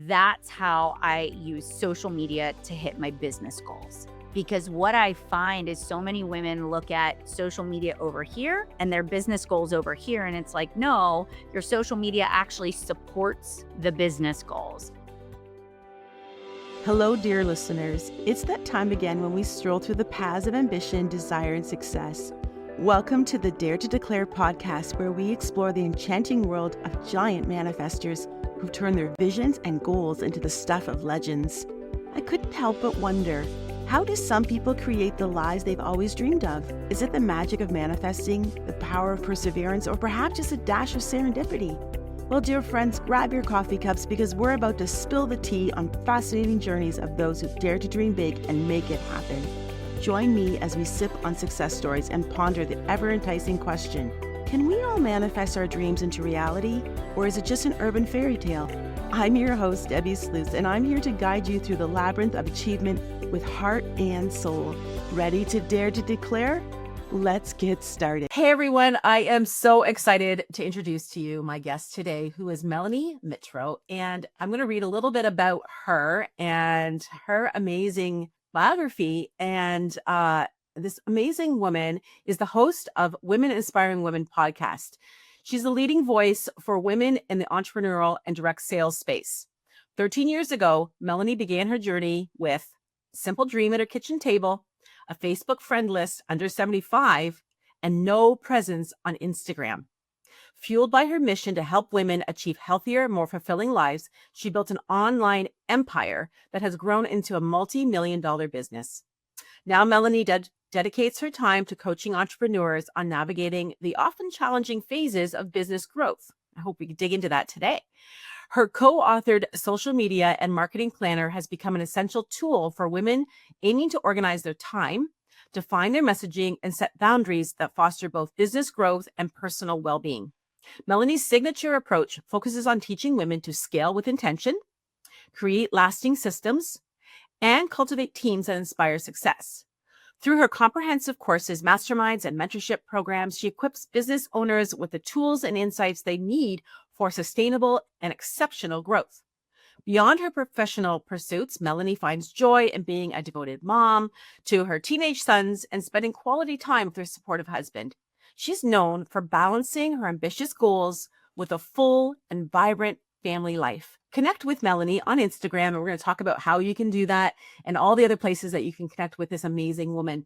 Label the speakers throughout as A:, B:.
A: That's how I use social media to hit my business goals. Because what I find is so many women look at social media over here and their business goals over here. And it's like, no, your social media actually supports the business goals.
B: Hello, dear listeners. It's that time again when we stroll through the paths of ambition, desire, and success. Welcome to the Dare to Declare podcast, where we explore the enchanting world of giant manifestors who've turned their visions and goals into the stuff of legends. I couldn't help but wonder, how do some people create the lives they've always dreamed of? Is it the magic of manifesting, the power of perseverance, or perhaps just a dash of serendipity? Well, dear friends, grab your coffee cups because we're about to spill the tea on fascinating journeys of those who dare to dream big and make it happen. Join me as we sip on success stories and ponder the ever-enticing question, can we all manifest our dreams into reality, or is it just an urban fairy tale? I'm your host, Debbi, and I'm here to guide you through the labyrinth of achievement with heart and soul. Ready to dare to declare? Let's get started. Hey everyone, I am so excited to introduce to you my guest today, who is Melanie Mitro. And I'm going to read a little bit about her and her amazing biography. And this amazing woman is the host of Women Inspiring Women podcast. She's the leading voice for women in the entrepreneurial and direct sales space. 13 years ago, Melanie began her journey with a simple dream at her kitchen table, a Facebook friend list under 75, and no presence on Instagram. Fueled by her mission to help women achieve healthier, more fulfilling lives, she built an online empire that has grown into a multi-million-dollar business. Now, Melanie dedicates her time to coaching entrepreneurs on navigating the often challenging phases of business growth. I hope we can dig into that today. Her co-authored social media and marketing planner has become an essential tool for women aiming to organize their time, define their messaging, and set boundaries that foster both business growth and personal well-being. Melanie's signature approach focuses on teaching women to scale with intention, create lasting systems, and cultivate teams that inspire success. Through her comprehensive courses, masterminds, and mentorship programs, she equips business owners with the tools and insights they need for sustainable and exceptional growth. Beyond her professional pursuits, Melanie finds joy in being a devoted mom to her teenage sons and spending quality time with her supportive husband. She's known for balancing her ambitious goals with a full and vibrant family life. Connect with Melanie on Instagram, and we're going to talk about how you can do that and all the other places that you can connect with this amazing woman.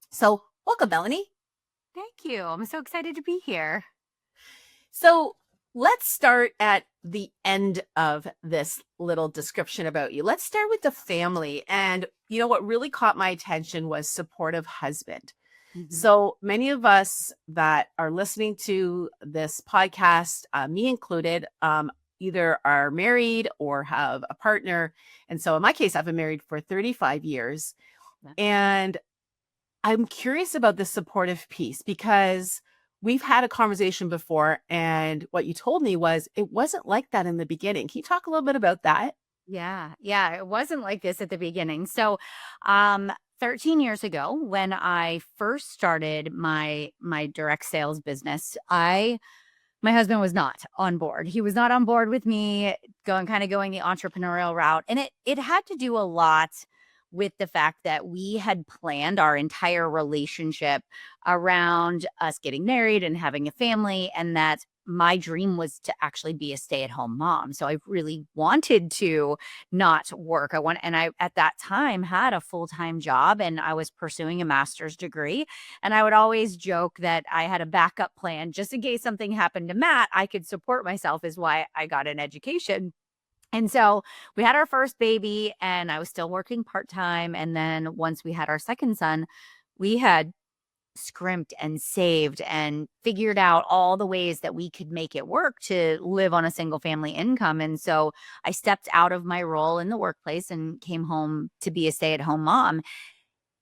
B: So welcome, Melanie.
A: Thank you. I'm so excited to be here.
B: So let's start at the end of this little description about you. Let's start with the family. And you know what really caught my attention was supportive husband. Mm-hmm. So many of us that are listening to this podcast, me included, either are married or have a partner. And so in my case, I've been married for 35 years. And I'm curious about the supportive piece because we've had a conversation before. And what you told me was it wasn't like that in the beginning. Can you talk a little bit about that?
A: Yeah, it wasn't like this at the beginning. So 13 years ago, when I first started my direct sales business, my husband was not on board. He was not on board with me going the entrepreneurial route. And it had to do a lot with the fact that we had planned our entire relationship around us getting married and having a family, and that my dream was to actually be a stay-at-home mom. So I really wanted to not work. I at that time had a full-time job and I was pursuing a master's degree. And I would always joke that I had a backup plan just in case something happened to Matt, I could support myself, is why I got an education. And so we had our first baby and I was still working part-time. And then once we had our second son, we had scrimped and saved and figured out all the ways that we could make it work to live on a single family income. And so I stepped out of my role in the workplace and came home to be a stay-at-home mom.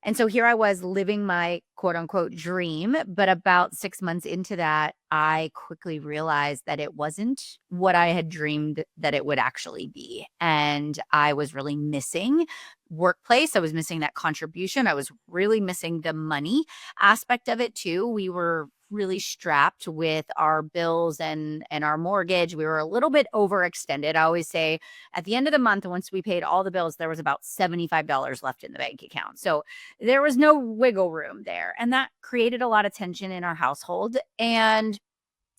A: And so here I was living my quote unquote dream. But about 6 months into that, I quickly realized that it wasn't what I had dreamed that it would actually be. And I was really missing workplace. I was missing that contribution. I was really missing the money aspect of it too. We were really strapped with our bills and our mortgage. We were a little bit overextended. I always say at the end of the month, once we paid all the bills, there was about $75 left in the bank account. So there was no wiggle room there. And that created a lot of tension in our household. And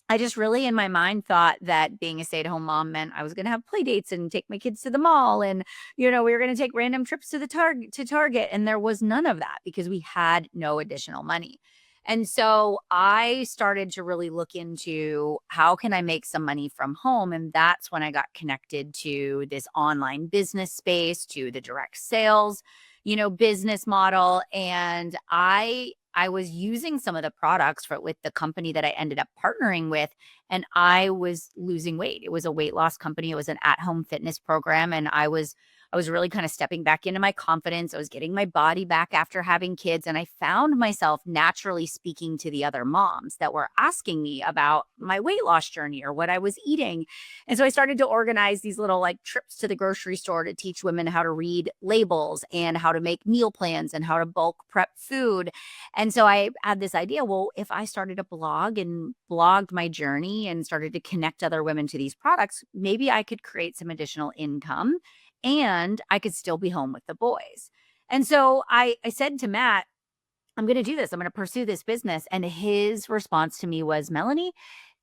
A: I just really in my mind thought that being a stay-at-home mom meant I was going to have play dates and take my kids to the mall and we were going to take random trips to the Target, and there was none of that because we had no additional money. And so I started to really look into how can I make some money from home, and that's when I got connected to this online business space, to the direct sales, business model. And I was using some of the products with the company that I ended up partnering with, and I was losing weight. It was a weight loss company. It was an at-home fitness program, and I was really kind of stepping back into my confidence. I was getting my body back after having kids, and I found myself naturally speaking to the other moms that were asking me about my weight loss journey or what I was eating. And so I started to organize these little like trips to the grocery store to teach women how to read labels and how to make meal plans and how to bulk prep food. And so I had this idea, well, if I started a blog and blogged my journey and started to connect other women to these products, maybe I could create some additional income and I could still be home with the boys. And so I said to Matt, I'm going to do this. I'm going to pursue this business. And his response to me was, Melanie,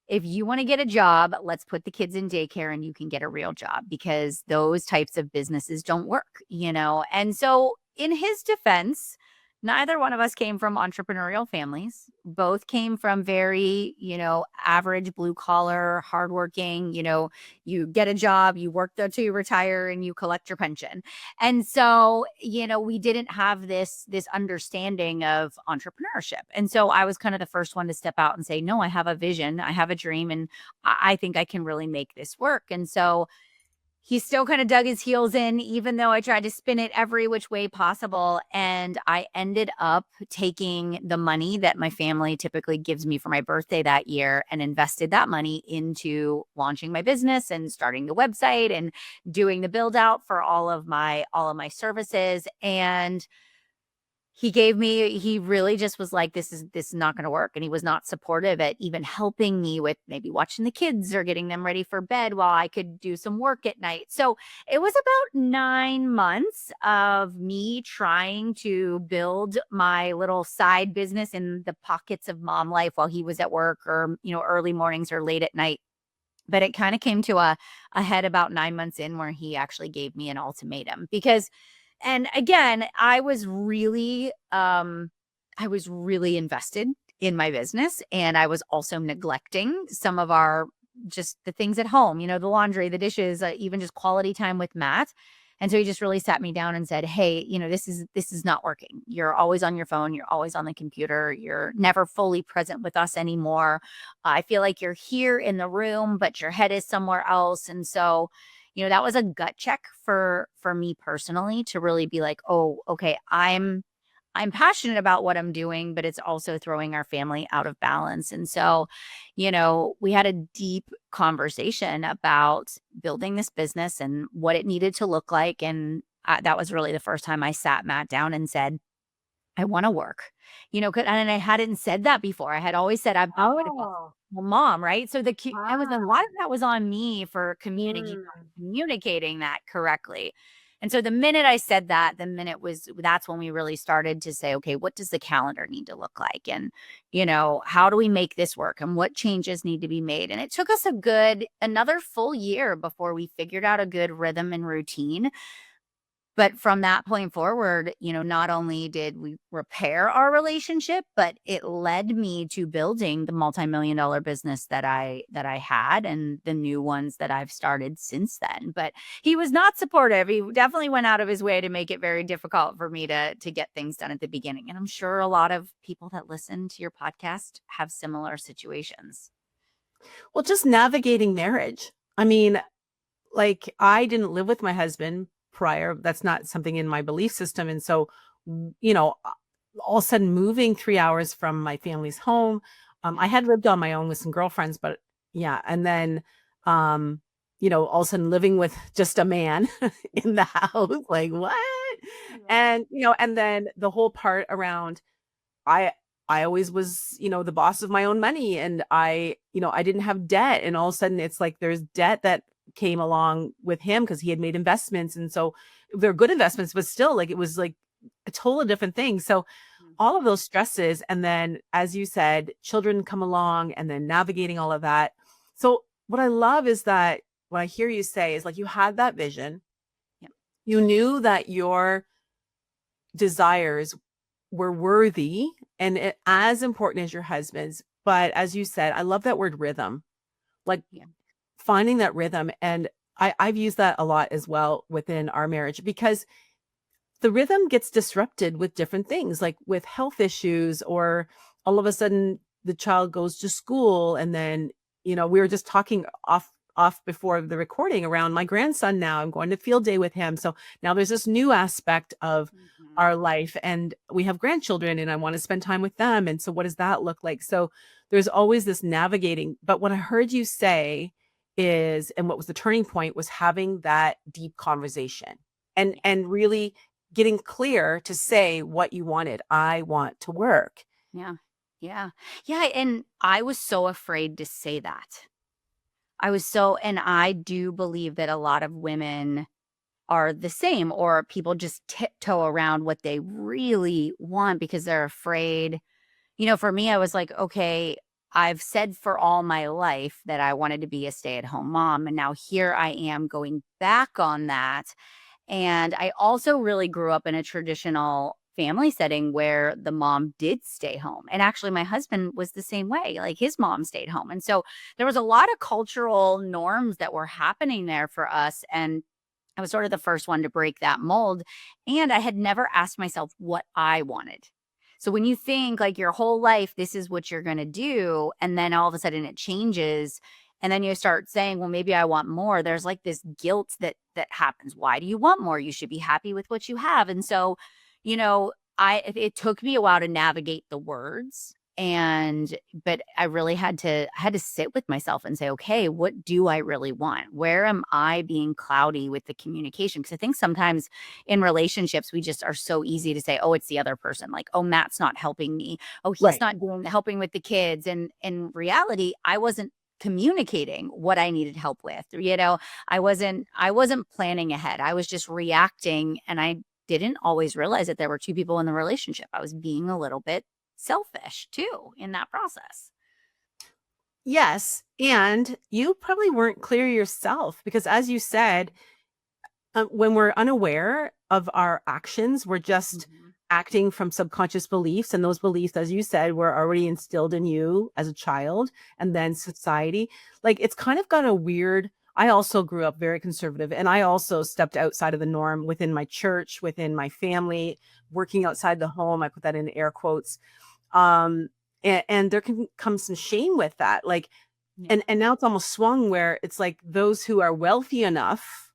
A: if you want to get a job, let's put the kids in daycare and you can get a real job, because those types of businesses don't work. And so, in his defense, neither one of us came from entrepreneurial families. Both came from very, average blue collar, hardworking, you get a job, you work there till you retire and you collect your pension. And so, we didn't have this understanding of entrepreneurship. And so I was kind of the first one to step out and say, no, I have a vision, I have a dream, and I think I can really make this work. And so he still kind of dug his heels in, even though I tried to spin it every which way possible. And I ended up taking the money that my family typically gives me for my birthday that year and invested that money into launching my business and starting the website and doing the build out for all of my services. And he really just was like, this is not going to work. And he was not supportive at even helping me with maybe watching the kids or getting them ready for bed while I could do some work at night. So it was about 9 months of me trying to build my little side business in the pockets of mom life while he was at work, or, early mornings or late at night. But it kind of came to a head about 9 months in, where he actually gave me an ultimatum. Because, and again, I was really invested in my business, and I was also neglecting some of just the things at home, the laundry, the dishes, even just quality time with Matt. And so he just really sat me down and said, hey, this is not working. You're always on your phone. You're always on the computer. You're never fully present with us anymore. I feel like you're here in the room, but your head is somewhere else. And so, that was a gut check for me personally, to really be like, oh, okay, I'm passionate about what I'm doing, but it's also throwing our family out of balance. And so, we had a deep conversation about building this business and what it needed to look like. And that was really the first time I sat Matt down and said, I want to work, and I hadn't said that before. I had always said, I'm going to
C: Oh,
A: mom, right? So I was a lot
C: wow.
A: of that was on me for
C: Mm.
A: communicating that correctly. And so the minute I said that, that's when we really started to say, okay, what does the calendar need to look like? And, how do we make this work? And what changes need to be made? And it took us another full year before we figured out a good rhythm and routine. But from that point forward, not only did we repair our relationship, but it led me to building the multi-million dollar business that I had, and the new ones that I've started since then. But he was not supportive. He definitely went out of his way to make it very difficult for me to get things done at the beginning. And I'm sure a lot of people that listen to your podcast have similar situations.
B: Well, just navigating marriage. I mean, like, I didn't live with my husband prior. That's not something in my belief system. And so, all of a sudden moving 3 hours from my family's home. I had lived on my own with some girlfriends, but yeah. And then, all of a sudden living with just a man in the house, like what?
C: Yeah.
B: And, and then the whole part around, I I always was, the boss of my own money, and I didn't have debt. And all of a sudden it's like there's debt that came along with him because he had made investments. And so they're good investments, but still like it was like a totally different thing. So all of
A: Mhm.
B: those stresses, and then as you said, children come along and then navigating all of that. So what I love is that what I hear you say is like you had that vision.
A: Yep.
B: You knew that your desires were worthy and as important as your husband's. But as you said, I love that word rhythm, like
A: Yeah.
B: finding that rhythm. And I've used that a lot as well within our marriage because the rhythm gets disrupted with different things, like with health issues, or all of a sudden the child goes to school. And then, we were just talking off before the recording around my grandson. Now I'm going to field day with him. So now there's this new aspect of
A: Mhm.
B: our life, and we have grandchildren and I want to spend time with them. And so what does that look like? So there's always this navigating. But what I heard you say is, and what was the turning point was having that deep conversation and
A: Yeah.
B: and really getting clear to say what you wanted. I want to work.
A: Yeah. Yeah. Yeah. And I was so afraid to say that. And I do believe that a lot of women are the same, or people just tiptoe around what they really want because they're afraid. For me, I was like, okay, I've said for all my life that I wanted to be a stay at home mom. And now here I am going back on that. And I also really grew up in a traditional family setting where the mom did stay home. And actually, my husband was the same way. Like his mom stayed home. And so there was a lot of cultural norms that were happening there for us. And I was sort of the first one to break that mold. And I had never asked myself what I wanted. So when you think like your whole life, this is what you're going to do, and then all of a sudden it changes, and then you start saying, well, maybe I want more. There's like this guilt that happens. Why do you want more? You should be happy with what you have. And so, you know, it took me a while to navigate the words, but I really had to sit with myself and say, okay, what do I really want? Where am I being cloudy with the communication? Because I think sometimes in relationships we just are so easy to say, oh, it's the other person. Like, oh, Matt's not helping me. Oh, he's
B: Right.
A: not doing helping with the kids. And in reality, I wasn't communicating what I needed help with. I wasn't planning ahead. I was just reacting, and I didn't always realize that there were two people in the relationship. I was being a little bit selfish too in that process.
B: Yes. And you probably weren't clear yourself because, as you said, when we're unaware of our actions, we're just
A: Mhm.
B: acting from subconscious beliefs. And those beliefs, as you said, were already instilled in you as a child and then society. Like it's kind of got a weird. I also grew up very conservative and I also stepped outside of the norm within my church, within my family, working outside the home. I put that in air quotes. Um, and there can come some shame with that. Like,
A: Yeah.
B: and now it's almost swung where it's like those who are wealthy enough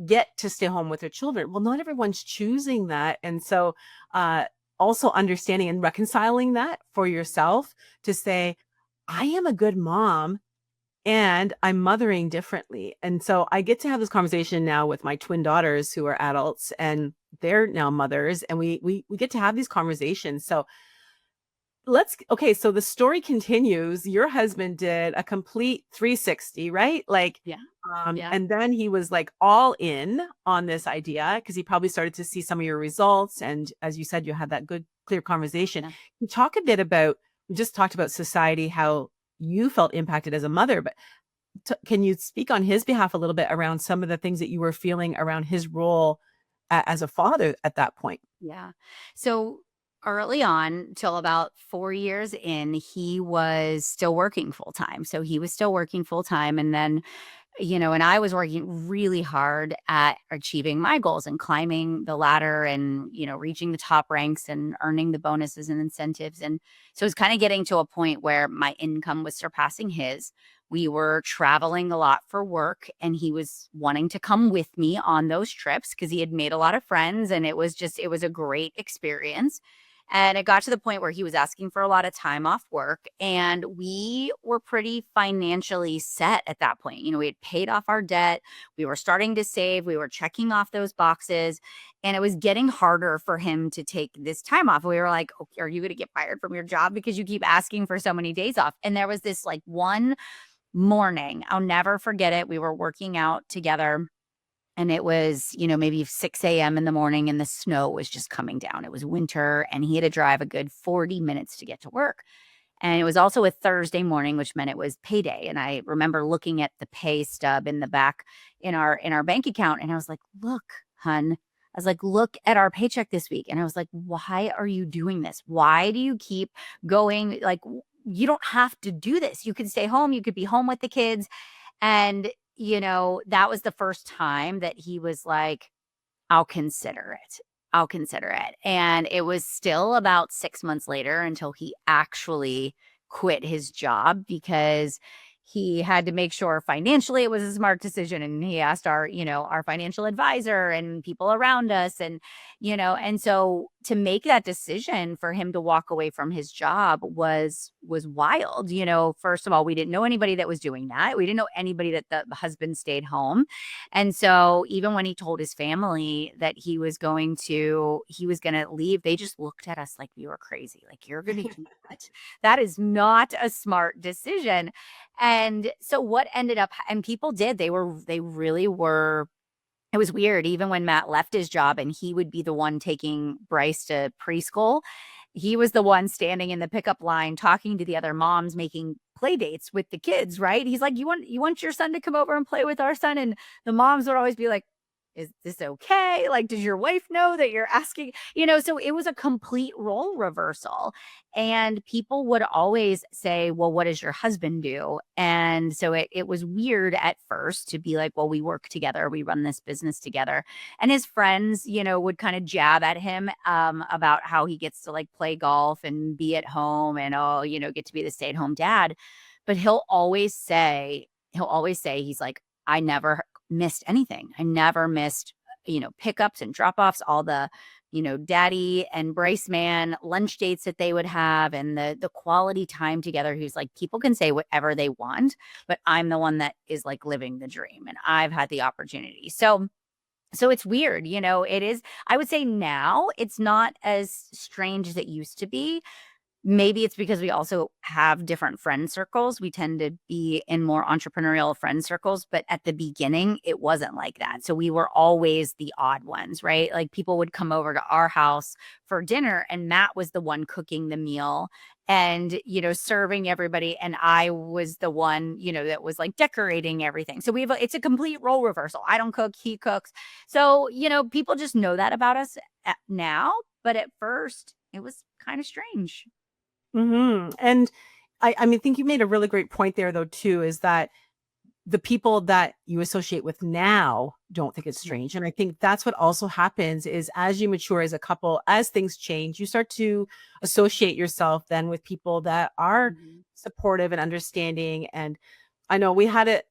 B: get to stay home with their children. Well, not everyone's choosing that. And so, uh, also understanding and reconciling that for yourself to say, I am a good mom and I'm mothering differently. And so I get to have this conversation now with my twin daughters who are adults and they're now mothers and we get to have these conversations. So okay, so the story continues. Your husband did a complete 360, right? Like,
A: Yeah. Yeah.
B: and then he was like all in on this idea because he probably started to see some of your results. And as you said, you had that good, clear conversation.
A: Yeah.
B: You talk a bit about, we just talked about society, how you felt impacted as a mother, but can you speak on his behalf a little bit around some of the things that you were feeling around his role as a father at that point?
A: Yeah. So early on, till about 4 years in, he was still working full time. So he was still working full time. And then and I was working really hard at achieving my goals and climbing the ladder and, reaching the top ranks and earning the bonuses and incentives. And so it was kind of getting to a point where my income was surpassing his. We were traveling a lot for work, and he was wanting to come with me on those trips because he had made a lot of friends, and it was a great experience. And it got to the point where he was asking for a lot of time off work. And we were pretty financially set at that point. We had paid off our debt. We were starting to save. We were checking off those boxes. And it was getting harder for him to take this time off. We were like, okay, are you going to get fired from your job because you keep asking for so many days off? And there was this like one morning, I'll never forget it. We were working out together and it was, maybe 6 a.m. in the morning and the snow was just coming down. It was winter and he had to drive a good 40 minutes to get to work. And it was also a Thursday morning, which meant it was payday. And I remember looking at the pay stub in the back in our bank account. And I was like, look, hun. I was like, look at our paycheck this week. And I was like, why are you doing this? Why do you keep going? Like, you don't have to do this. You could stay home. You could be home with the kids. And, that was the first time that he was like, I'll consider it. I'll consider it. And it was still about 6 months later until he actually quit his job because he had to make sure financially it was a smart decision. And he asked our financial advisor and people around us. And so to make that decision for him to walk away from his job was wild. First of all, we didn't know anybody that was doing that. We didn't know anybody that the husband stayed home. And so even when he told his family that he was going to leave, they just looked at us like we were crazy. Like, you're going to do that? That is not a smart decision. And so what ended up, and people did, they really were, it was weird. Even when Matt left his job and he would be the one taking Bryce to preschool, he was the one standing in the pickup line talking to the other moms, making play dates with the kids, right? He's like, you want your son to come over and play with our son? And the moms would always be like, is this okay? Like, does your wife know that you're asking? So it was a complete role reversal. And people would always say, well, what does your husband do? And so it was weird at first to be like, well, we work together, we run this business together. And his friends, would kind of jab at him about how he gets to like play golf and be at home and, get to be the stay-at-home dad. But he'll always say, he's like, I never missed anything. I never missed, pickups and drop-offs, all the, daddy and Bryce man lunch dates that they would have and the quality time together. He's like, people can say whatever they want, but I'm the one that is like living the dream and I've had the opportunity. So it's weird, it is. I would say now it's not as strange as it used to be. Maybe it's because we also have different friend circles. We tend to be in more entrepreneurial friend circles, but at the beginning, it wasn't like that. So we were always the odd ones, right? Like, people would come over to our house for dinner and Matt was the one cooking the meal and, serving everybody. And I was the one, that was like decorating everything. So it's a complete role reversal. I don't cook, he cooks. So, people just know that about us now, but at first it was kind of strange.
B: And I mean, I think you made a really great point there, though, too, is that the people that you associate with now don't think it's strange. And I think that's what also happens is as you mature as a couple, as things change, you start to associate yourself then with people that are
A: Mhm.
B: supportive and understanding. And I know we had it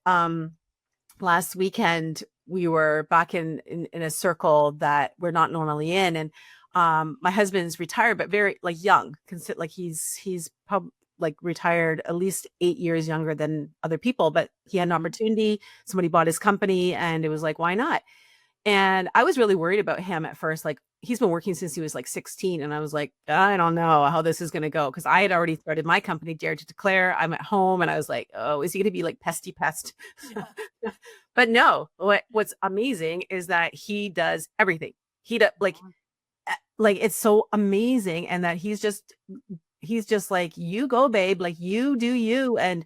B: last weekend. We were back in a circle that we're not normally in. And my husband's retired, but very like young, like he's like retired at least 8 years younger than other people, but he had an
A: Mhm.
B: opportunity. Somebody bought his company and it was like, why not? And I was really worried about him at first. Like, he's been working since he was like 16. And I was like, I don't know how this is going to go. Cause I had already started my company, Dare to Declare. I'm at home and I was like, oh, is he going to be like pesty pest?
A: Yeah.
B: But no, what's amazing is that he does everything. He does like it's so amazing. And that he's just like, you go, babe, like you do you. And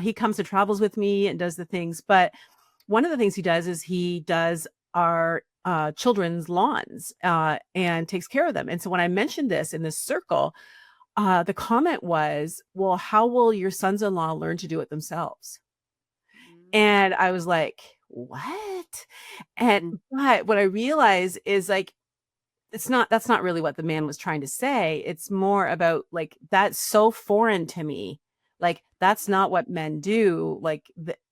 B: he comes and travels with me and does the things. But one of the things he does is he does our children's lawns and takes care of them. And so when I mentioned this in this circle, the comment was, well, how will your sons-in-law learn to do it themselves?
A: Mhm.
B: And I was like, what? And but what I realized is like, that's not really what the man was trying to say. It's more about like, that's so foreign to me. Like, that's not what men do. Like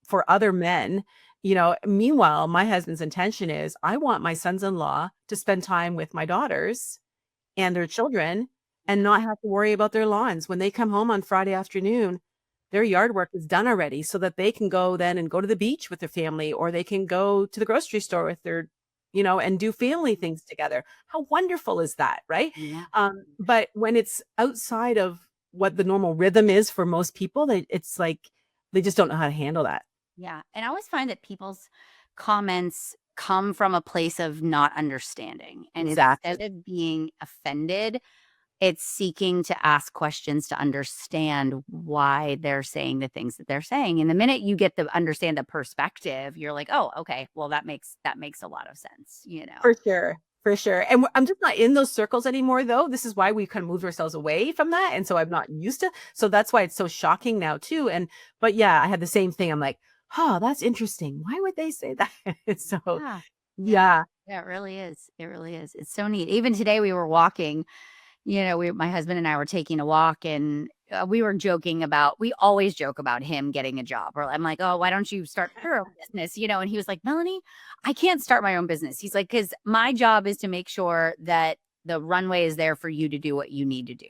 B: for other men, meanwhile, my husband's intention is I want my sons-in-law to spend time with my daughters and their children. and not have to worry about their lawns. When they come home on Friday afternoon, their yard work is done already so that they can go then and go to the beach with their family, or they can go to the grocery store with their, and do family things together. How wonderful is that, right?
A: Yeah.
B: But when it's outside of what the normal rhythm is for most people, it's like they just don't know how to handle that.
A: Yeah. And I always find that people's comments come from a place of not understanding. And
B: Exactly.
A: instead of being offended, it's seeking to ask questions to understand why they're saying the things that they're saying. And the minute you get to understand the perspective, you're like, oh, okay, well, that makes a lot of sense, you know?
B: For sure. For sure. And I'm just not in those circles anymore, though. This is why we kind of moved ourselves away from that. And so I'm not used to. So that's why it's so shocking now, too. But yeah, I had the same thing. I'm like, oh, that's interesting. Why would they say that? So,
A: Yeah. Yeah.
B: yeah.
A: Yeah, it really is. It really is. It's so neat. Even today we were walking. My husband and I were taking a walk, and we were joking about, we always joke about him getting a job. Or I'm like, oh, why don't you start your own business? And he was like, Melanie, I can't start my own business. He's like, because my job is to make sure that the runway is there for you to do what you need to do.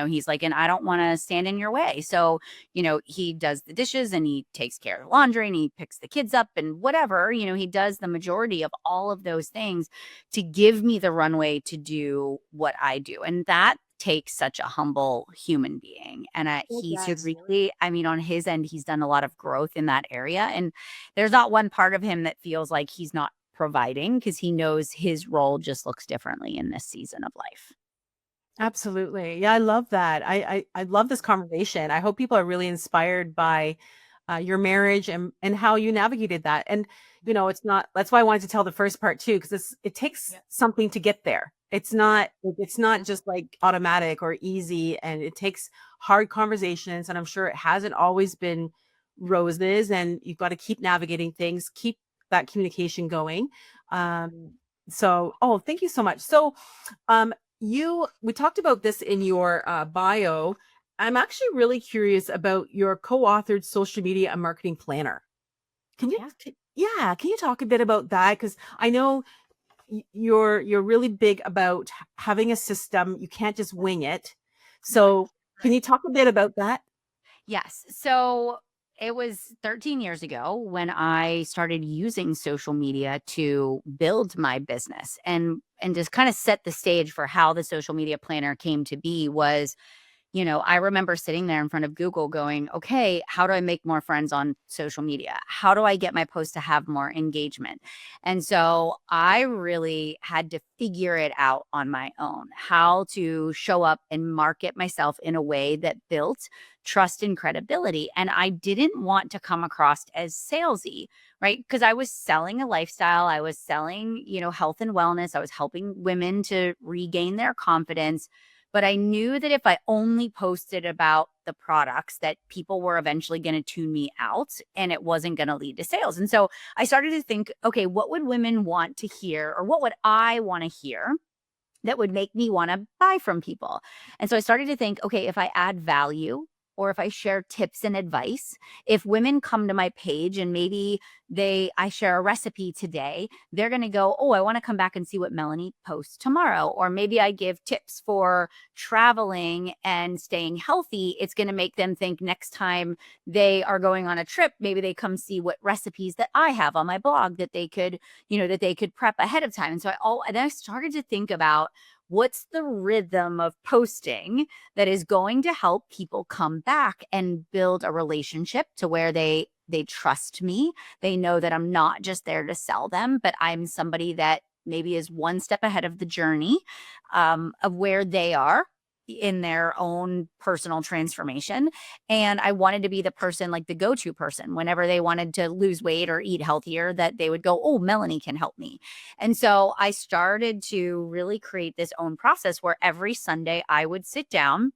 A: He's like, and I don't want to stand in your way. So, he does the dishes and he takes care of the laundry and he picks the kids up and whatever, he does the majority of all of those things to give me the runway to do what I do. And that takes such a humble human being. And
B: It
A: he's
B: does.
A: really, I mean, on his end, he's done a lot of growth in that area. And there's not one part of him that feels like he's not providing, because he knows his role just looks differently in this season of life.
B: Absolutely. Yeah, I love that. I love this conversation. I hope people are really inspired by your marriage and how you navigated that. And it's not. That's why I wanted to tell the first part too, because it takes
A: Yeah.
B: something to get there. It's not just like automatic or easy, and it takes hard conversations. And I'm sure it hasn't always been roses. And you've got to keep navigating things, keep that communication going. Um, oh, thank you so much. So, um, we talked about this in your bio. I'm actually really curious about your co-authored social media and marketing planner.
A: Yeah.
B: Yeah, can you talk a bit about that? Because I know you're really big about having a system. You can't just wing it.
A: Right.
B: So can you talk a bit about that?
A: Yes. So it was 13 years ago when I started using social media to build my business, and just kind of set the stage for how the social media planner came to be. I remember sitting there in front of Google going, okay, how do I make more friends on social media? How do I get my posts to have more engagement? And so I really had to figure it out on my own, how to show up and market myself in a way that built trust and credibility. And I didn't want to come across as salesy, right? Because I was selling a lifestyle, I was selling, health and wellness, I was helping women to regain their confidence. But I knew that if I only posted about the products, that people were eventually going to tune me out and it wasn't going to lead to sales. And so I started to think, okay, what would women want to hear, or what would I want to hear that would make me want to buy from people? And so I started to think, okay, if I add value, or if I share tips and advice, if women come to my page and maybe I share a recipe today, they're going to go, "Oh, I want to come back and see what Melanie posts tomorrow." Or maybe I give tips for traveling and staying healthy. It's going to make them think next time they are going on a trip, maybe they come see what recipes that I have on my blog that they could prep ahead of time. And I started to think about, what's the rhythm of posting that is going to help people come back and build a relationship to where they trust me. They know that I'm not just there to sell them, but I'm somebody that maybe is one step ahead of the journey, of where they are in their own personal transformation. And I wanted to be the person, like the go-to person, whenever they wanted to lose weight or eat healthier, that they would go, "Oh, Melanie can help me." And so I started to really create this own process where every Sunday I would sit down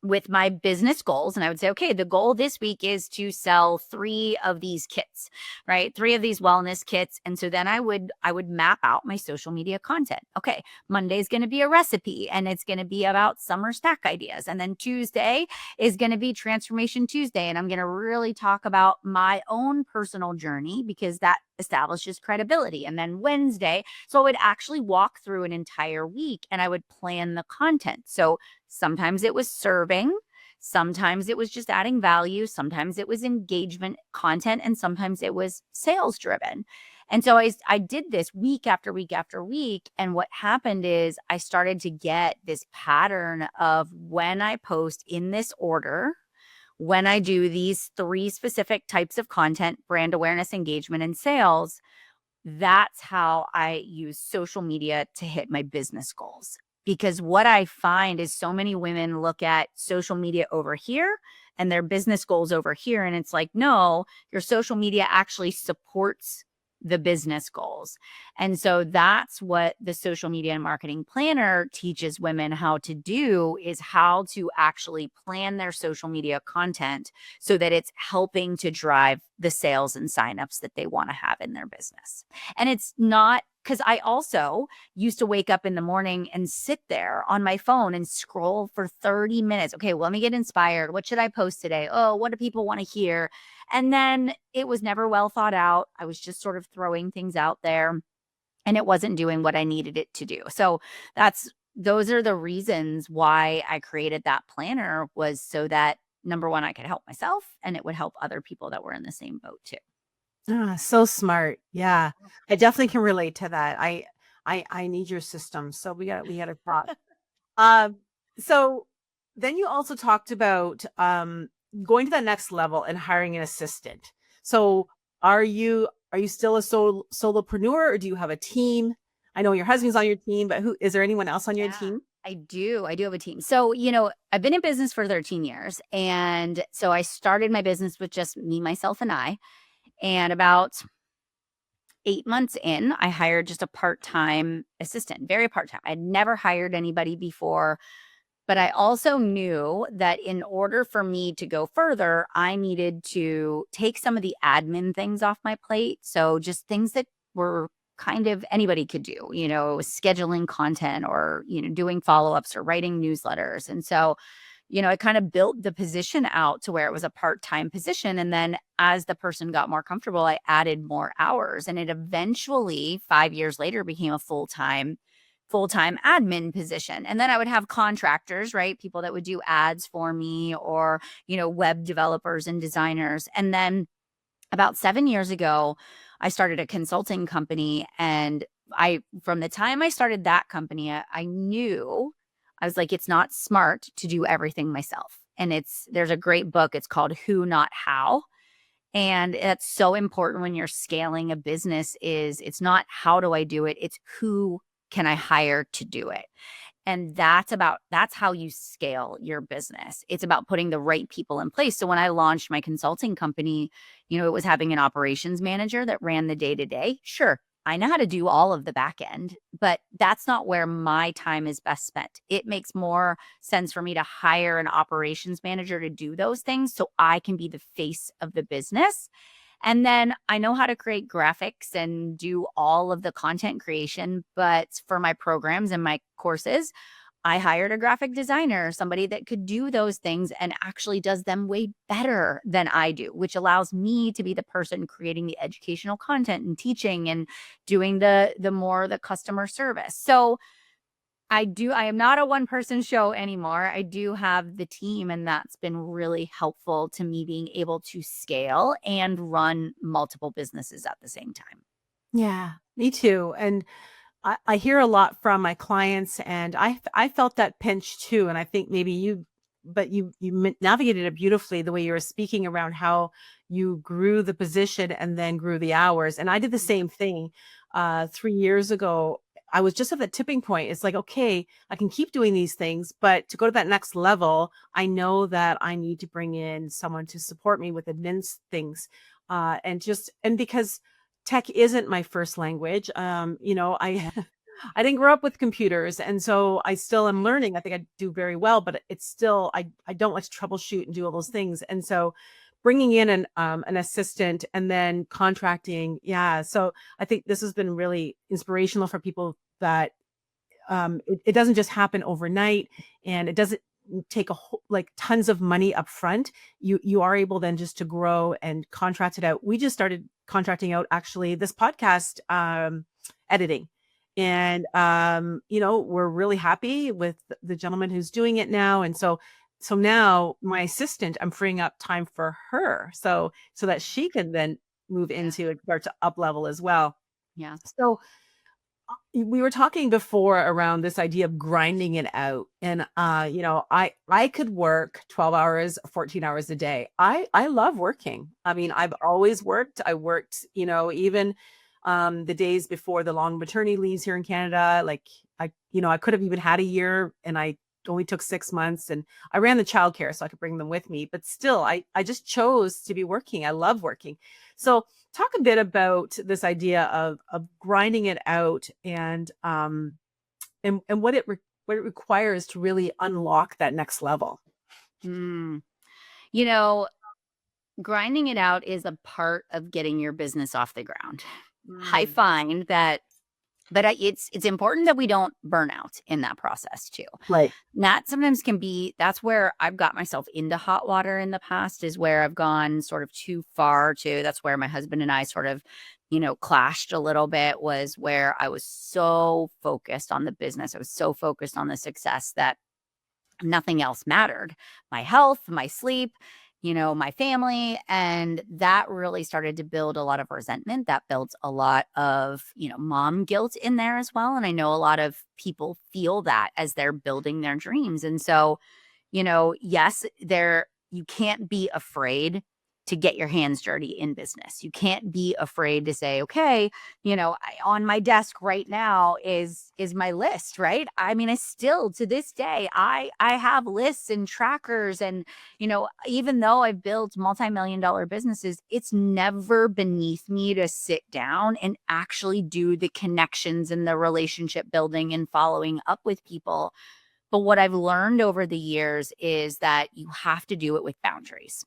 A: with my business goals, and I would say, okay, the goal this week is to sell 3 of these kits, right? 3 of these wellness kits. And so then I would map out my social media content. Okay, Monday's going to be a recipe and it's going to be about summer stack ideas. And then Tuesday is going to be Transformation Tuesday, and I'm going to really talk about my own personal journey because that establishes credibility. And then Wednesday, so I would actually walk through an entire week and I would plan the content. So sometimes it was serving, sometimes it was just adding value, sometimes it was engagement content, and sometimes it was sales driven. And so I did this week after week after week. And what happened is I started to get this pattern of when I post in this order, when I do these 3 specific types of content: brand awareness, engagement, and sales, that's how I use social media to hit my business goals. Because what I find is so many women look at social media over here and their business goals over here. And it's like, no, your social media actually supports the business goals. And so that's what the social media and marketing planner teaches women how to do, is how to actually plan their social media content so that it's helping to drive the sales and signups that they want to have in their business. And it's not, because I also used to wake up in the morning and sit there on my phone and scroll for 30 minutes. Okay, well, let me get inspired. What should I post today? Oh, what do people want to hear? And then it was never well thought out. I was just sort of throwing things out there and it wasn't doing what I needed it to do. So those are the reasons why I created that planner, was so that number one, I could help myself and it would help other people that were in the same boat too.
B: So smart. Yeah. I definitely can relate to that. I need your system. So we got to talk. Um, so then you also talked about going to the next level and hiring an assistant. So are you still a solopreneur, or do you have a team? I know your husband's on your team, but who is there anyone else on your
A: Yeah.
B: team?
A: I do. I do have a team. So, I've been in business for 13 years. And so I started my business with just me, myself, and I. And about 8 months in, I hired just a part-time assistant, very part-time. I'd never hired anybody before, but I also knew that in order for me to go further, I needed to take some of the admin things off my plate. So just things that were kind of anybody could do, scheduling content, or, doing follow-ups or writing newsletters. And so I kind of built the position out to where it was a part-time position. And then as the person got more comfortable, I added more hours. And it eventually, 5 years later, became a full-time admin position. And then I would have contractors, right? People that would do ads for me, or, web developers and designers. And then about 7 years ago, I started a consulting company. And from the time I started that company, I knew, I was like, it's not smart to do everything myself. And there's a great book. It's called Who Not How. And it's so important when you're scaling a business. It's not how do I do it? It's who can I hire to do it? And that's how you scale your business. It's about putting the right people in place. So when I launched my consulting company, it was having an operations manager that ran the day to day. Sure, I know how to do all of the back end, but that's not where my time is best spent. It makes more sense for me to hire an operations manager to do those things so I can be the face of the business. And then I know how to create graphics and do all of the content creation. But for my programs and my courses, I hired a graphic designer, somebody that could do those things and actually does them way better than I do, which allows me to be the person creating the educational content and teaching and doing the customer service. So I am not a one person show anymore. I do have the team, and that's been really helpful to me being able to scale and run multiple businesses at the same time.
B: Yeah, me too. And I hear a lot from my clients, and I felt that pinch too. And I think maybe but you navigated it beautifully, the way you were speaking around how you grew the position and then grew the hours. And I did the same thing 3 years ago. I was just at that tipping point. It's like, okay, I can keep doing these things, but to go to that next level, I know that I need to bring in someone to support me with admin things, and because tech isn't my first language. I I didn't grow up with computers, and so I still am learning. I think I do very well, but it's still I don't like to troubleshoot and do all those things. And so bringing in an assistant and then contracting, yeah. So I think this has been really inspirational for people that it doesn't just happen overnight, and it doesn't take like tons of money up front. You are able then just to grow and contract it out. We just started contracting out actually this podcast editing, and we're really happy with the gentleman who's doing it now. And so now my assistant, I'm freeing up time for her, so that she can then move
A: Yeah.
B: into and start to up level as well.
A: Yeah.
B: So we were talking before around this idea of grinding it out, and I could work 12 hours, 14 hours a day. I love working. I mean, I've always worked. I worked, even the days before the long maternity leaves here in Canada. Like I could have even had a year, and I only took 6 months, and I ran the childcare so I could bring them with me. But still, I just chose to be working. I love working. So talk a bit about this idea of grinding it out, and what it requires to really unlock that next level.
A: Mm. You know, grinding it out is a part of getting your business off the ground. I
B: Mm.
A: find that but it's important that we don't burn out in that process too.
B: Right.
A: That sometimes can be that's where I've got myself into hot water in the past, is where I've gone sort of too far to that's where my husband and I sort of, clashed a little bit, was where I was so focused on the business. I was so focused on the success that nothing else mattered. My health, my sleep, my family. And that really started to build a lot of resentment. That built a lot of, mom guilt in there as well. And I know a lot of people feel that as they're building their dreams. And so, yes, you can't be afraid to get your hands dirty in business. You can't be afraid to say, okay, on my desk right now is my list, right? I mean, I still to this day, I have lists and trackers, and even though I've built multi-million dollar businesses, it's never beneath me to sit down and actually do the connections and the relationship building and following up with people. But what I've learned over the years is that you have to do it with boundaries.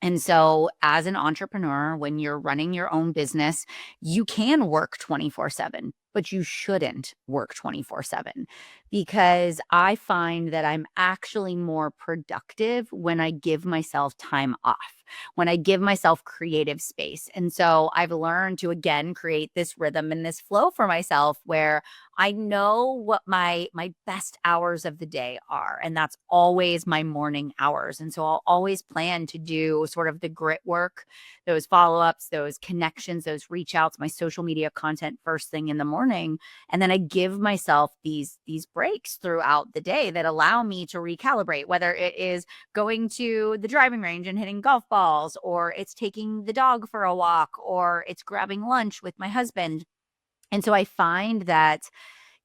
A: And so, as an entrepreneur, when you're running your own business, you can work 24/7, but you shouldn't work 24/7, because I find that I'm actually more productive when I give myself time off, when I give myself creative space. And so, I've learned to again create this rhythm and this flow for myself where I know what my best hours of the day are, and that's always my morning hours. And so I'll always plan to do sort of the grit work, those follow-ups, those connections, those reach outs, my social media content first thing in the morning. And then I give myself these breaks throughout the day that allow me to recalibrate, whether it is going to the driving range and hitting golf balls, or it's taking the dog for a walk, or it's grabbing lunch with my husband. And so I find that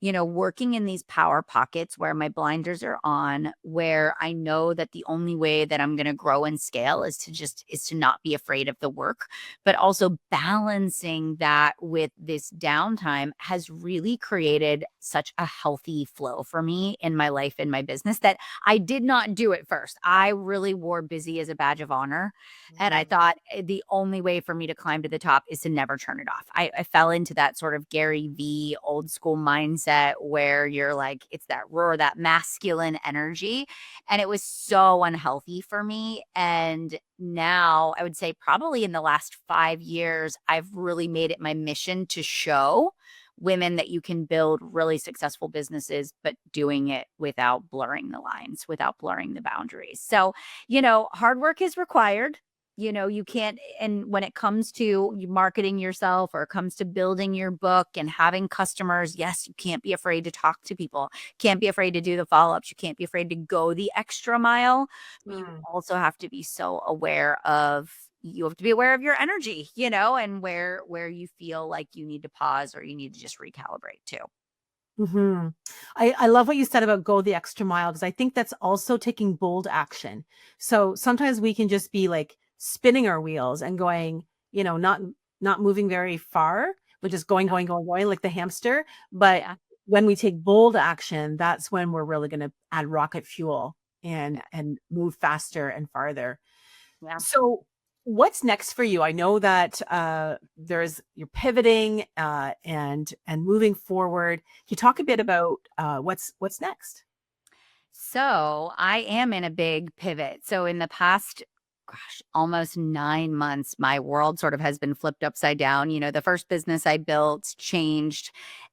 A: working in these power pockets where my blinders are on, where I know that the only way that I'm going to grow and scale is to not be afraid of the work, but also balancing that with this downtime has really created such a healthy flow for me in my life, in my business, that I did not do it first. I really wore busy as a badge of honor. And I
B: Mm.
A: thought the only way for me to climb to the top is to never turn it off. I fell into that sort of Gary V old school mindset where you're like, it's that roar, that masculine energy. And it was so unhealthy for me. And now I would say probably in the last 5 years, I've really made it my mission to show women that you can build really successful businesses, but doing it without blurring the lines, without blurring the boundaries. So, hard work is required. You can't, and when it comes to you marketing yourself, or it comes to building your book and having customers, yes, you can't be afraid to talk to people, can't be afraid to do the follow-ups, you can't be afraid to go the extra mile. But you
B: Mm.
A: also have to be so aware of you have to be aware of your energy, and where you feel like you need to pause or you need to just recalibrate too.
B: Hmm. I love what you said about go the extra mile, because I think that's also taking bold action. So sometimes we can just be like spinning our wheels and going, not moving very far. We're just going,
A: Yeah.
B: going, going, going like the hamster. But
A: Yeah.
B: when we take bold action, that's when we're really going to add rocket fuel
A: Yeah.
B: and move faster and farther.
A: Yeah.
B: So what's next for you? I know that you're pivoting and moving forward. Can you talk a bit about what's next?
A: So I am in a big pivot. So in the past, almost 9 months, my world sort of has been flipped upside down. The first business I built changed.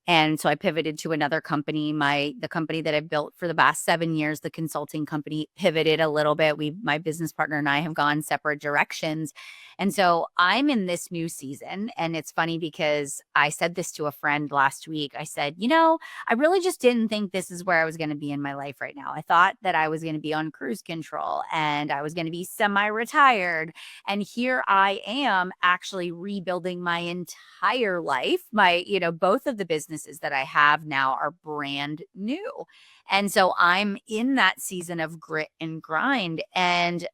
A: And so I pivoted to another company. The company that I've built for the past 7 years, the consulting company, pivoted a little bit. My business partner and I have gone separate directions. And so I'm in this new season. And it's funny because I said this to a friend last week. I said, I really just didn't think this is where I was going to be in my life right now. I thought that I was going to be on cruise control and I was going to be semi-retired. And here I am actually rebuilding my entire life. Both of the businesses that I have now are brand new. And so I'm in that season of grit and grind. And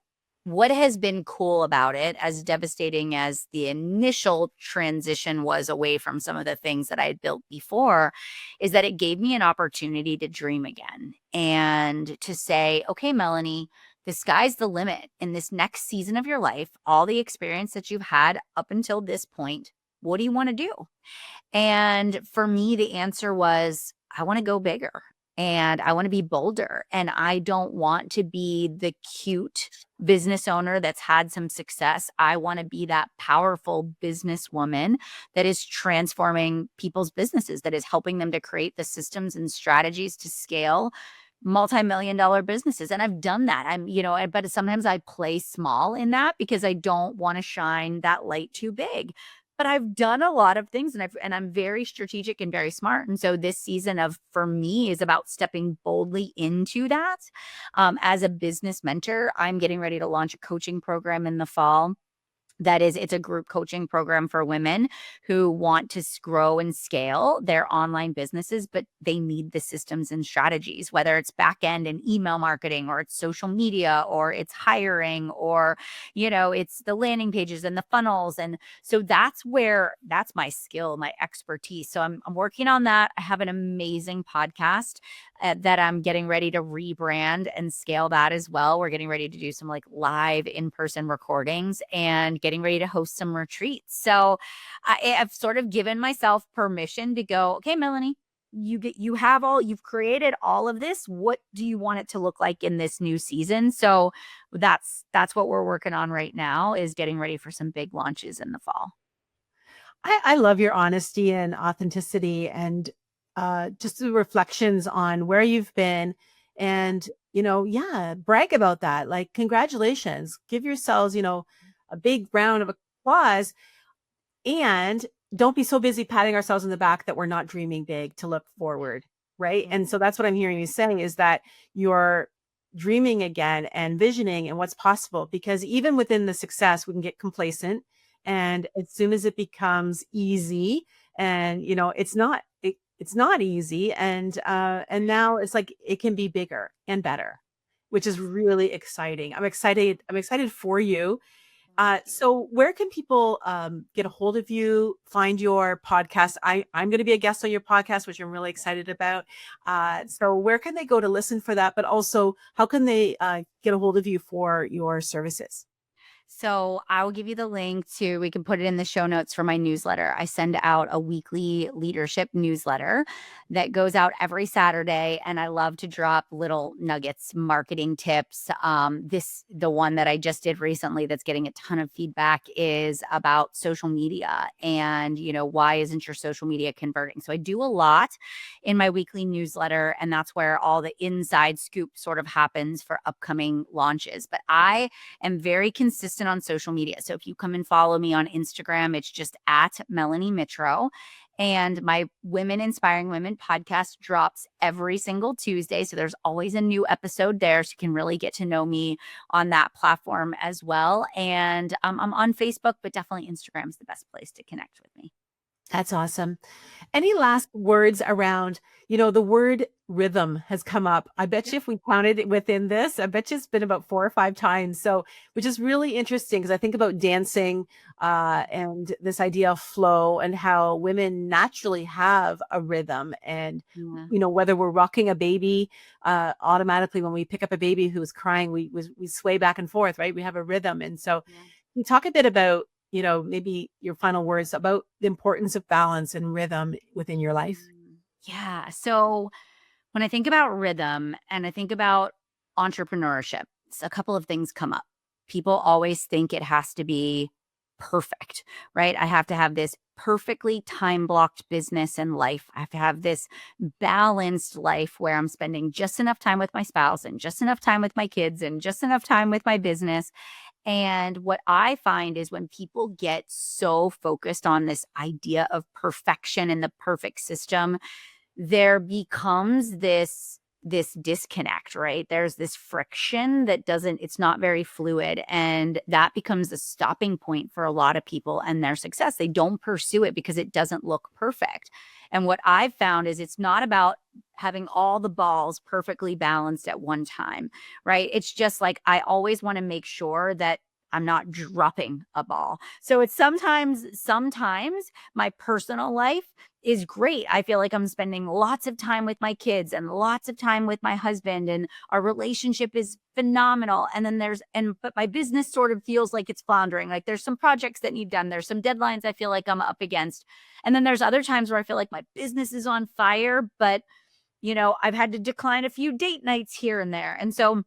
A: what has been cool about it, as devastating as the initial transition was away from some of the things that I had built before, is that it gave me an opportunity to dream again and to say, okay, Melanie, the sky's the limit in this next season of your life, all the experience that you've had up until this point. What do you want to do? And for me, the answer was, I want to go bigger and I want to be bolder. And I don't want to be the cute business owner that's had some success. I want to be that powerful businesswoman that is transforming people's businesses, that is helping them to create the systems and strategies to scale multi-million dollar businesses. And I've done that. But sometimes I play small in that because I don't want to shine that light too big. But I've done a lot of things and I'm very strategic and very smart. And so this season for me is about stepping boldly into that. As a business mentor, I'm getting ready to launch a coaching program in the fall. It's a group coaching program for women who want to grow and scale their online businesses, but they need the systems and strategies, whether it's back end and email marketing, or it's social media, or it's hiring, or, it's the landing pages and the funnels. And so that's my skill, my expertise. So I'm working on that. I have an amazing podcast that I'm getting ready to rebrand and scale that as well. We're getting ready to do some like live in-person recordings and getting ready to host some retreats. So I've sort of given myself permission to go, okay, Melanie, you've created all of this. What do you want it to look like in this new season? So that's what we're working on right now, is getting ready for some big launches in the fall.
B: I love your honesty and authenticity and just the reflections on where you've been and, yeah, brag about that. Like, congratulations, give yourselves, a big round of applause, and don't be so busy patting ourselves in the back that we're not dreaming big to look forward. Right. And so that's what I'm hearing you saying, is that you're dreaming again and visioning and what's possible, because even within the success, we can get complacent. And as soon as it becomes easy, and it's not easy. And now it's like, it can be bigger and better, which is really exciting. I'm excited for you. So where can people get a hold of you, find your podcast? I'm going to be a guest on your podcast, which I'm really excited about. So where can they go to listen for that? But also, how can they get a hold of you for your services?
A: So I will give you the link we can put it in the show notes for my newsletter. I send out a weekly leadership newsletter that goes out every Saturday. And I love to drop little nuggets, marketing tips. The one that I just did recently that's getting a ton of feedback is about social media and, why isn't your social media converting? So I do a lot in my weekly newsletter, and that's where all the inside scoop sort of happens for upcoming launches. But I am very consistent on social media. So if you come and follow me on Instagram, it's just at Melanie Mitro. And my Women Inspiring Women podcast drops every single Tuesday. So there's always a new episode there. So you can really get to know me on that platform as well. And I'm on Facebook, but definitely Instagram is the best place to connect with me.
B: That's awesome. Any last words around, the word rhythm has come up. I bet you if we counted it within this, I bet you it's been about 4 or 5 times. So, which is really interesting because I think about dancing and this idea of flow and how women naturally have a rhythm. And,
A: Yeah.
B: whether we're rocking a baby, automatically when we pick up a baby who's crying, we sway back and forth, right? We have a rhythm. And so,
A: Yeah.
B: can you talk a bit about maybe your final words about the importance of balance and rhythm within your life?
A: Yeah. So when I think about rhythm and I think about entrepreneurship, a couple of things come up. People always think it has to be perfect, right? I have to have this perfectly time blocked business and life. I have to have this balanced life where I'm spending just enough time with my spouse and just enough time with my kids and just enough time with my business. And what I find is when people get so focused on this idea of perfection and the perfect system, there becomes this disconnect, right? There's this friction that doesn't it's not very fluid, and that becomes a stopping point for a lot of people and their success. They don't pursue it because it doesn't look perfect. And what I've found is it's not about having all the balls perfectly balanced at one time, right? It's just like I always want to make sure that I'm not dropping a ball. So it's sometimes my personal life is great. I feel like I'm spending lots of time with my kids and lots of time with my husband, and our relationship is phenomenal. And then but my business sort of feels like it's floundering. Like there's some projects that need done. There's some deadlines I feel like I'm up against. And then there's other times where I feel like my business is on fire, but I've had to decline a few date nights here and there. And so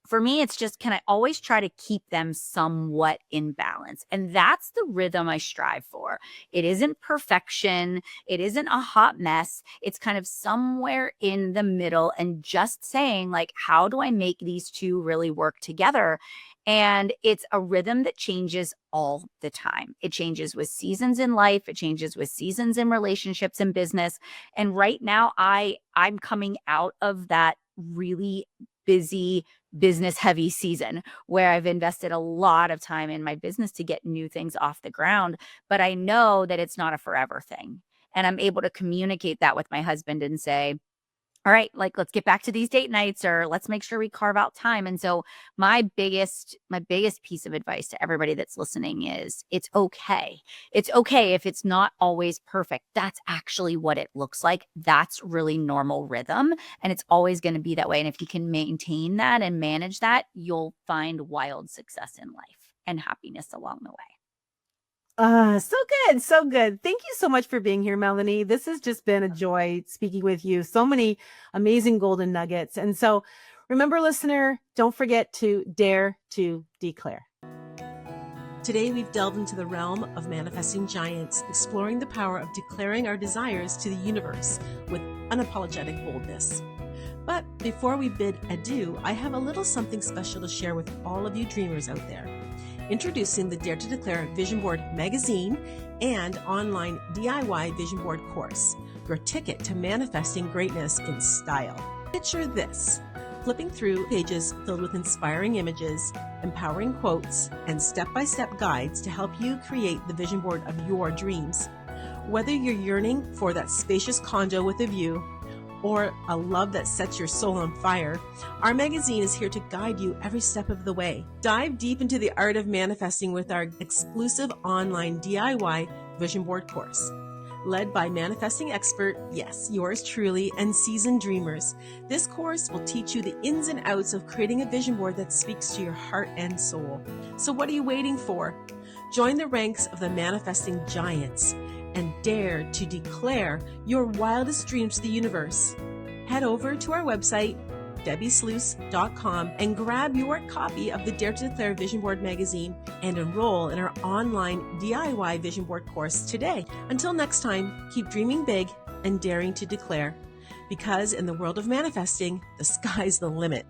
A: for me, it's just, can I always try to keep them somewhat in balance? And that's the rhythm I strive for. It isn't perfection. It isn't a hot mess. It's kind of somewhere in the middle and just saying, like, how do I make these two really work together? And it's a rhythm that changes all the time. It changes with seasons in life. It changes with seasons in relationships and business. And right now, I'm coming out of that really busy business heavy season where I've invested a lot of time in my business to get new things off the ground. But I know that it's not a forever thing. And I'm able to communicate that with my husband and say, all right, like let's get back to these date nights, or let's make sure we carve out time. And so my biggest piece of advice to everybody that's listening is it's okay. It's okay if it's not always perfect. That's actually what it looks like. That's really normal rhythm, and it's always going to be that way. And if you can maintain that and manage that, you'll find wild success in life and happiness along the way.
B: So good. So good. Thank you so much for being here, Melanie. This has just been a joy speaking with you. So many amazing golden nuggets. And so remember, listener, don't forget to dare to declare. Today, we've delved into the realm of manifesting giants, exploring the power of declaring our desires to the universe with unapologetic boldness. But before we bid adieu, I have a little something special to share with all of you dreamers out there. Introducing the Dare to Declare Vision Board magazine and online DIY Vision Board course, your ticket to manifesting greatness in style. Picture this: flipping through pages filled with inspiring images, empowering quotes, and step-by-step guides to help you create the vision board of your dreams. Whether you're yearning for that spacious condo with a view, or a love that sets your soul on fire, our magazine is here to guide you every step of the way. Dive deep into the art of manifesting with our exclusive online DIY vision board course. Led by manifesting expert, yes, yours truly, and seasoned dreamers, this course will teach you the ins and outs of creating a vision board that speaks to your heart and soul. So what are you waiting for? Join the ranks of the manifesting giants and dare to declare your wildest dreams to the universe. Head over to our website, debbisluice.com, and grab your copy of the Dare to Declare Vision Board magazine and enroll in our online DIY Vision Board course today. Until next time, keep dreaming big and daring to declare, because in the world of manifesting, the sky's the limit.